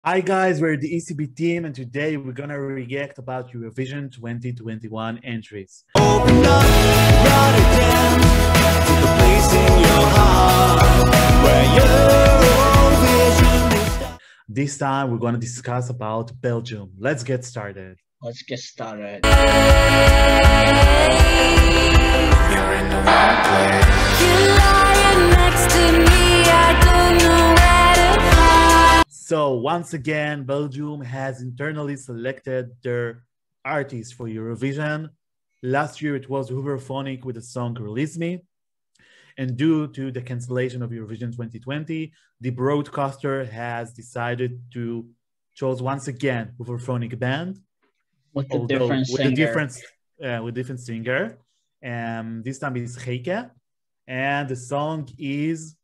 Hi guys, we're the ECB team and today we're gonna react about Eurovision 2021 entries. Open up, Rotterdam, to the place in your heart where Eurovision is done. This time we're gonna discuss about Belgium. Let's get started. Let's get started. You're in the wrong place. You're lying next to me, I don't know where to hide. So once again, Belgium has internally selected their artists for Eurovision. Last year it was Hooverphonic with the song Release Me. And due to the cancellation of Eurovision 2020, the broadcaster has decided to choose once again Hooverphonic band. With a different singer. With different singer. This time it's Heike. And the song is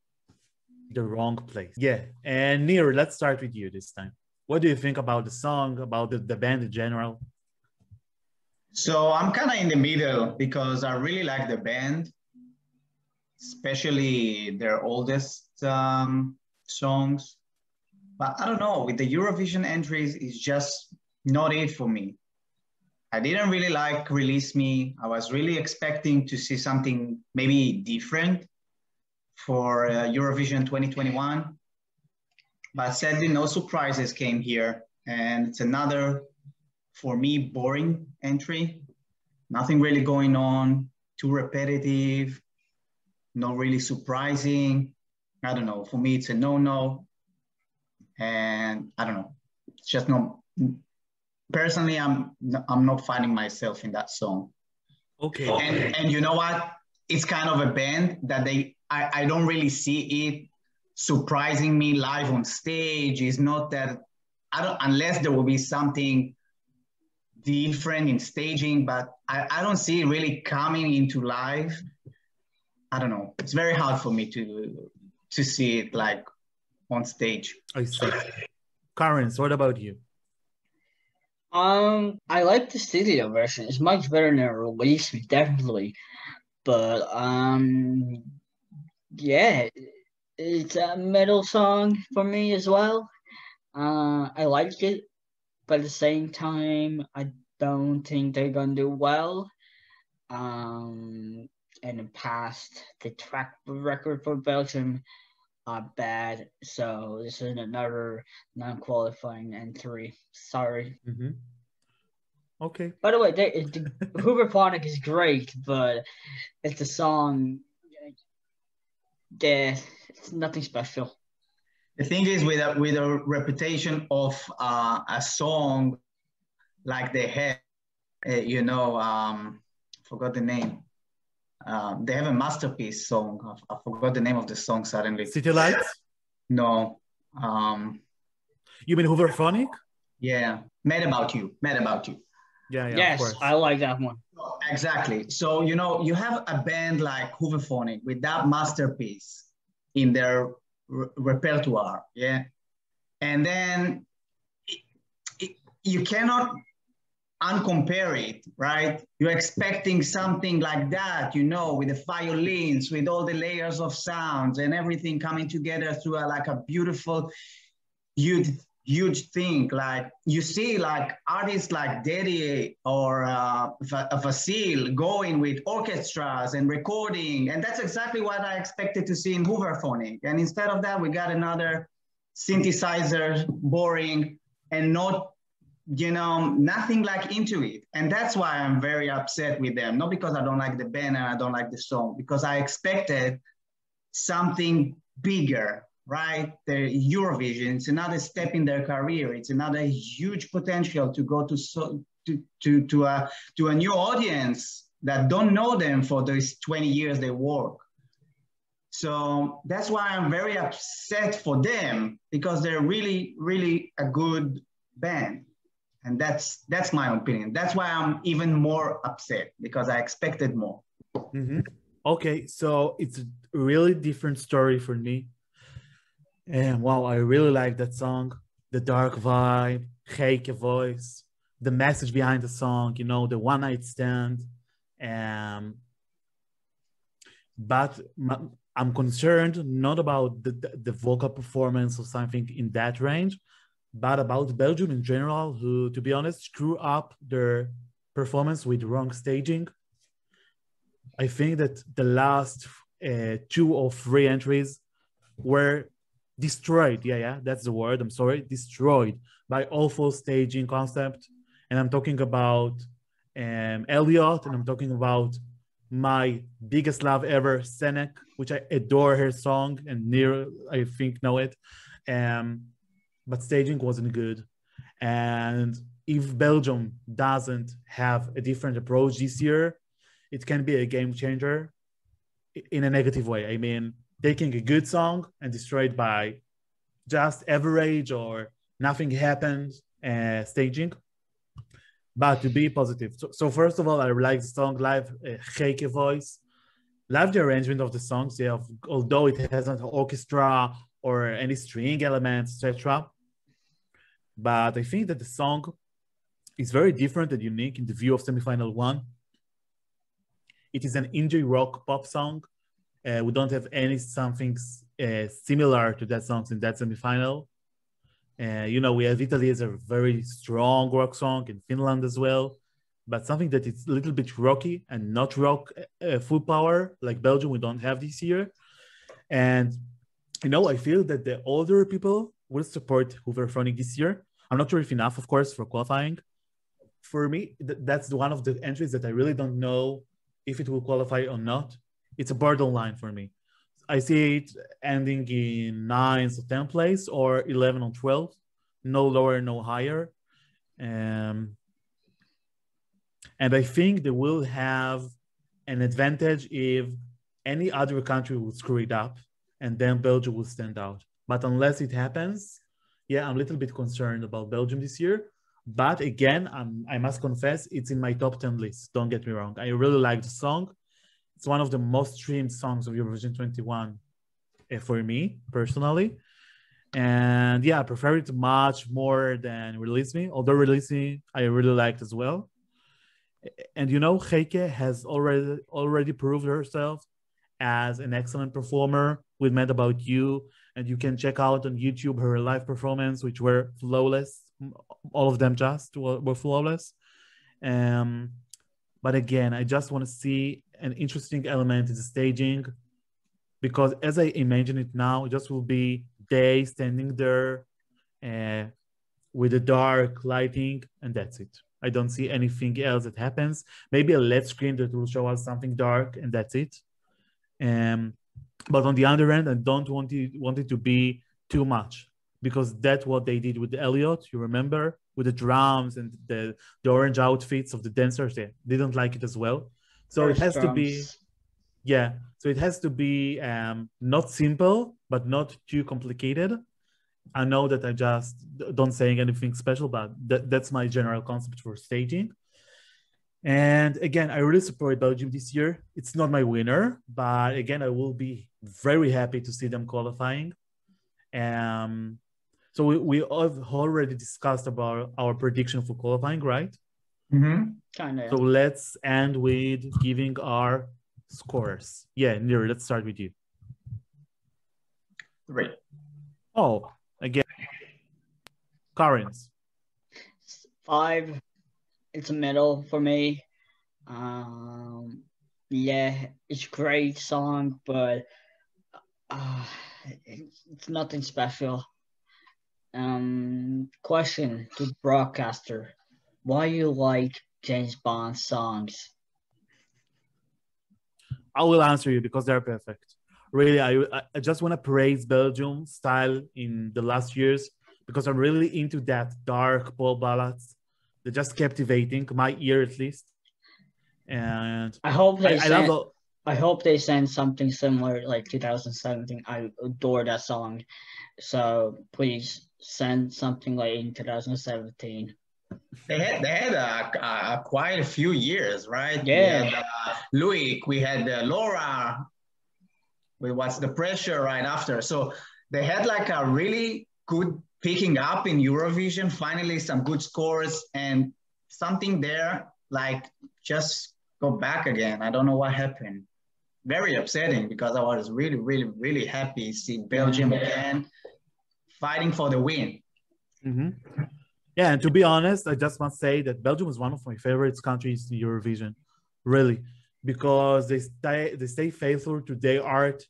The Wrong Place. Yeah. And Nir, let's start with you this time. What do you think about the song, about the band in general? So I'm kind of in the middle because I really like the band, especially their oldest songs. But I don't know, with the Eurovision entries, it's just not it for me. I didn't really like Release Me. I was really expecting to see something maybe different for Eurovision 2021. But sadly, no surprises came here. And it's another, for me, boring entry. Nothing really going on, too repetitive, not really surprising. I don't know. For me, it's a no-no. And I don't know. It's just not. Personally, I'm not finding myself in that song. Okay. And you know what? It's kind of a band that I don't really see it surprising me live on stage. It's not that unless there will be something different in staging, but I don't see it really coming into live. I don't know. It's very hard for me to see it like on stage. I see. Karen, what about you? I like the studio version. It's much better than Release Me, definitely. But yeah, it's a metal song for me as well. I like it, but at the same time, I don't think they're gonna do well. In the past, the track record for Belgium are bad, so this is another non-qualifying entry. Sorry. Mm-hmm. Okay. By the way, the Hooverphonic is great, but it's a song. Yeah, it's nothing special. The thing is, with a reputation of a song like they had, forgot the name. They have a masterpiece song. I forgot the name of the song suddenly. City Lights? No. You mean Hooverphonic? Yeah, Mad About You. Yeah, Yes, of course. I like that one. Exactly. So, you have a band like Hooverphonic with that masterpiece in their repertoire, yeah? And then you cannot uncompare it, right? You're expecting something like that, with the violins, with all the layers of sounds and everything coming together through like a beautiful, huge thing. Like you see like artists like Daddy or Vasil going with orchestras and recording. And that's exactly what I expected to see in Hooverphonic. And instead of that, we got another synthesizer, boring and not, nothing like into it. And that's why I'm very upset with them. Not because I don't like the band and I don't like the song, because I expected something bigger. Right, the Eurovision. It's another step in their career. It's another huge potential to go to a new audience that don't know them for those 20 years they work. So that's why I'm very upset for them, because they're really, really a good band, and that's my opinion. That's why I'm even more upset, because I expected more. Mm-hmm. Okay, so it's a really different story for me. And wow, I really like that song. The dark vibe, Heike voice, the message behind the song, the one night stand. But I'm concerned not about the vocal performance or something in that range, but about Belgium in general, who, to be honest, screw up their performance with wrong staging. I think that the last 2 or 3 entries were destroyed. Yeah, that's the word. I'm sorry, destroyed by awful staging concept. And I'm talking about Elliot, and I'm talking about my biggest love ever, Senek, which I adore her song, and Near, I think, know it. But staging wasn't good. And if Belgium doesn't have a different approach this year, it can be a game changer in a negative way. I mean, taking a good song and destroyed by just average or nothing happened staging. But to be positive. So first of all, I like the song live, Geike voice. Love the arrangement of the songs, yeah, although it hasn't orchestra or any string elements, etc. But I think that the song is very different and unique in the view of semifinal 1. It is an indie rock pop song. We don't have any something similar to that song in that semifinal. We have Italy as a very strong rock song, in Finland as well, but something that is a little bit rocky and not rock full power, like Belgium we don't have this year. And, I feel that the older people will support Hooverphonic this year. I'm not sure if enough, of course, for qualifying. For me, that's one of the entries that I really don't know if it will qualify or not. It's a borderline for me. I see it ending in 9th or 10th place or 11 or 12, no lower, no higher. And I think they will have an advantage if any other country will screw it up and then Belgium will stand out. But unless it happens, yeah, I'm a little bit concerned about Belgium this year. But again, I must confess, it's in my top 10 list. Don't get me wrong. I really like the song. It's one of the most streamed songs of Eurovision 21 for me, personally. And yeah, I prefer it much more than Release Me, although Release Me I really liked as well. And Geike has already proved herself as an excellent performer with Mad About You. And you can check out on YouTube her live performance, which were flawless. All of them just were flawless. But again, I just want to see an interesting element in the staging, because as I imagine it now, it just will be they standing there with the dark lighting, and that's it. I don't see anything else that happens. Maybe a LED screen that will show us something dark, and that's it. But on the other end, I don't want it to be too much, because that's what they did with Elliot, you remember, with the drums and the orange outfits of the dancers. They didn't like it as well. So it has to be, yeah. So it has to be not simple, but not too complicated. I know that I just don't saying anything special, but that's my general concept for staging. And again, I really support Belgium this year. It's not my winner, but again, I will be very happy to see them qualifying. So we have already discussed about our prediction for qualifying, right? Mm-hmm. Kind of. So let's end with giving our scores. Yeah, Nir, let's start with you. 3. Oh, again, Karen's. 5. It's a middle for me. Yeah, it's a great song, but it's nothing special. Question to broadcaster: why you like James Bond songs? I will answer you because they're perfect. Really, I just want to praise Belgium style in the last years, because I'm really into that dark pop ballads. They're just captivating my ear, at least. And I hope they send. love I hope they send something similar like 2017. I adore that song, so please send something like in 2017. They had quite a few years, right? Yeah. We had Louis, we had Laura, with What's the Pressure right after. So they had like a really good picking up in Eurovision, finally some good scores, and something there like just go back again. I don't know what happened. Very upsetting, because I was really, really, really happy to see Belgium again fighting for the win. Mm-hmm. Yeah, and to be honest, I just must say that Belgium is one of my favorite countries in Eurovision, really, because they stay faithful to their art.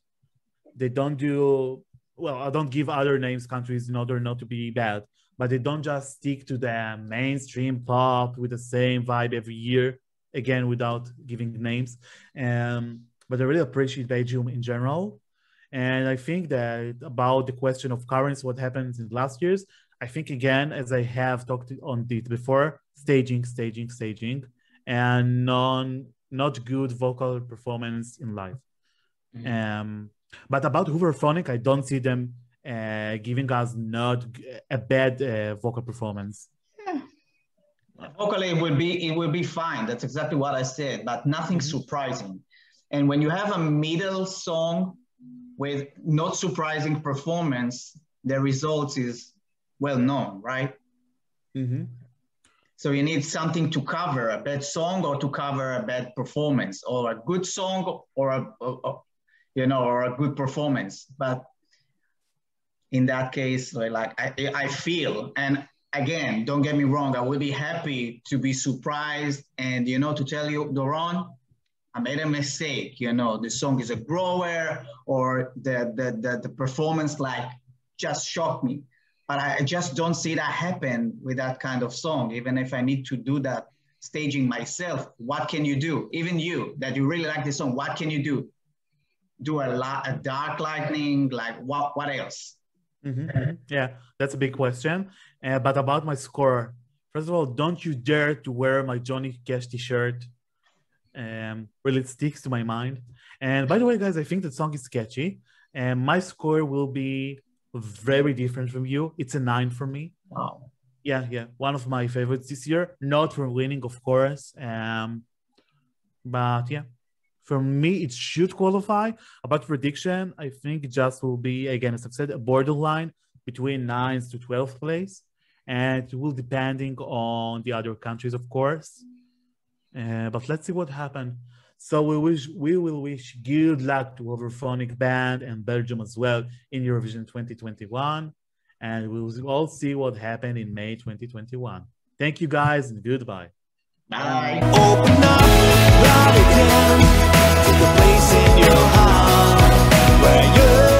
They don't do well. I don't give other names countries in order not to be bad, but they don't just stick to the mainstream pop with the same vibe every year. Again, without giving names, but I really appreciate Belgium in general. And I think that about the question of currents, what happens in the last years, I think again, as I have talked on it before, staging, and not good vocal performance in live. Um, but about Hooverphonic, I don't see them giving us not a bad vocal performance. Vocally, it will be fine. That's exactly what I said, but nothing surprising. And when you have a middle song with not surprising performance, the results is well known, right? Mm-hmm. So you need something to cover a bad song or to cover a bad performance, or a good song or a good performance. But in that case, like I feel, and again, don't get me wrong, I will be happy to be surprised and to tell you, Doron, I made a mistake. The song is a grower, or the performance like just shocked me. But I just don't see that happen with that kind of song. Even if I need to do that staging myself, what can you do? Even you, that you really like this song, what can you do? Do a dark lightning, like what else? Mm-hmm. Yeah, that's a big question. But about my score, first of all, don't you dare to wear my Johnny Cash t-shirt. Really, it sticks to my mind. And by the way, guys, I think the song is catchy. And my score will be very different from you. It's a 9 for me. Wow. Yeah. One of my favorites this year. Not for winning, of course. But yeah, for me, it should qualify. About prediction, I think it just will be, again, as I've said, a borderline between 9th to 12th place. And it will depending on the other countries, of course. But let's see what happens. So we will wish good luck to Hooverphonic Band and Belgium as well in Eurovision 2021. And we will all see what happened in May 2021. Thank you guys and goodbye. Bye. Open up, write it down, take a place in your heart where you